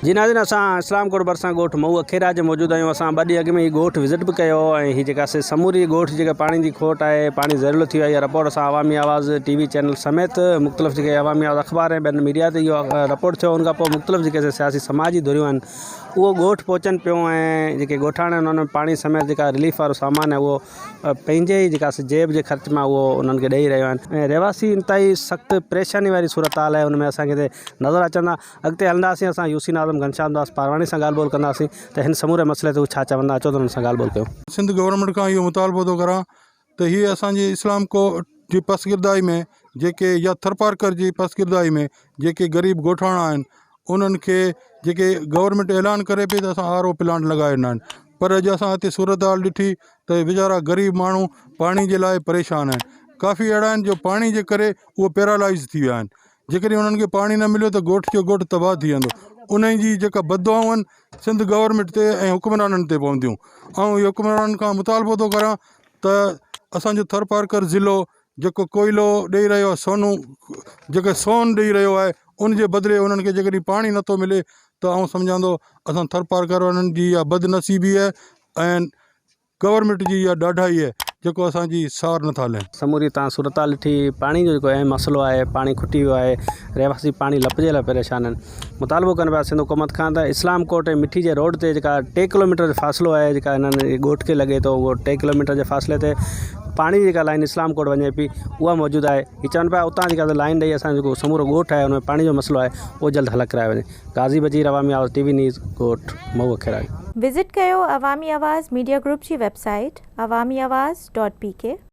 जी नाज़रीन, असां इस्लामकोट भरिसां ॻोठ मऊ अखेरा जे मौजूद आहियूं। असां 2 ॾींहं अॻु में ही ॻोठ विज़िट भी कयो ऐं ही जेका समूरी ॻोठ जेका पानी की खोट है, पानी ज़रूरत थी आहे, रिपोर्ट असां अवामी आवाज़ TV चैनल समेत मुख़्तलिफ़ जेके अवामी आवाज़ अख़बार ऐं ॿियनि मीडिया ते इहो रिपोर्ट थियो। उन खां पोइ मुख़्तलिफ़ जेके सियासी समाजी धुरियूं आहिनि उहो ॻोठ पहुचनि पियूं ऐं जेके ॻोठाणा आहिनि उन्हनि पानी समेत जेका रिलीफ वारो सामान है उहो पंहिंजे ई जेका जेब जे ख़र्च मां उहो उन्हनि खे ॾेई रहिया आहिनि ऐं रहवासी इंतहाई सख़्तु परेशानी वारी सूरत हाल आहे। उनमें असांखे नज़र अचंदा। अॻिते हलंदासीं, असां यूसी नाज़म घनश्याम दास पारवानी सां ॻाल्हि ॿोल कंदासीं त हिन समूरे मसइले ते छा चवंदा, अचो त हुन सां ॻाल्हि ॿोल कयूं। सिंध गवर्नमेंट का इहो मुतालबो थो करां त हीअ असांजी इस्लामकोट जी पसगिरदाई में जेके या थरपारकर जी पसगिरदाई में जेके ग़रीब ॻोठाणा आहिनि उन्हनि खे जेके गवर्नमेंट ऐलान करे पई त असां RO प्लांट लॻाए ॾिना आहिनि, पर अॼु असां हिते सूरत हाल ॾिठी त वीचारा ग़रीब माण्हू पाणी जे लाइ परेशान आहिनि। काफ़ी अहिड़ा आहिनि जो पाणी जे करे उहो पैरालाइज़ थी विया आहिनि। जेकॾहिं उन्हनि खे पाणी न मिलियो त ॻोठ जो ॻोठ तबाह थी वेंदो। उन जी जेका बददुआऊं आहिनि सिंध गवर्नमेंट ते ऐं हुक्मराननि ते पवंदियूं। ऐं इहो हुक्मराननि खां मुतालबो थो करां त असांजो थरपारकर ज़िलो जेको कोयलो ॾेई रहियो आहे, सोनू जेके सोन ॾेई रहियो आहे, उन जे बदिले उन्हनि खे जेकॾहिं पाणी नथो मिले त आउं सम्झां थो असां थरपारकर वारनि जी इहा बदनसीबी आहे ऐं गवर्नमेंट जी इहा ॾाढाई आहे जेको असांजी सार नथा हलनि। समूरी तव्हां सूरत हाल ॾिठी, पाणी जो जेको अहम मसइलो आहे, पाणी खुटी वियो आहे, रहवासी पाणी लपजे लाइ परेशान आहिनि। मुतालबो कनि पिया सिंध हुकूमत खां त इस्लामकोट ऐं मिठी जे रोड ते जेका 2 किलोमीटर जो फ़ासिलो आहे, जेका हिननि ॻोठ खे लॻे थो, उहो 2 किलोमीटर जे फ़ासिले ते पाणी जी जेका लाइन इस्लामकोट वञे पई उहा मौजूदु आहे। हीअ चवनि पिया उतां जेका लाइन ॾेई असांजो जेको समूरो ॻोठ आहे उनमें पाणी जो मसइलो आहे उहो जल्द हल कराए वञे। गाज़ी बजीर, अवामी आवाज़ TV न्यूज़, ॻोठ मऊ अखेरा। विज़िट कयो अवामी आवाज़ मीडिया ग्रुप जी वेबसाइट awamiawaz.pk।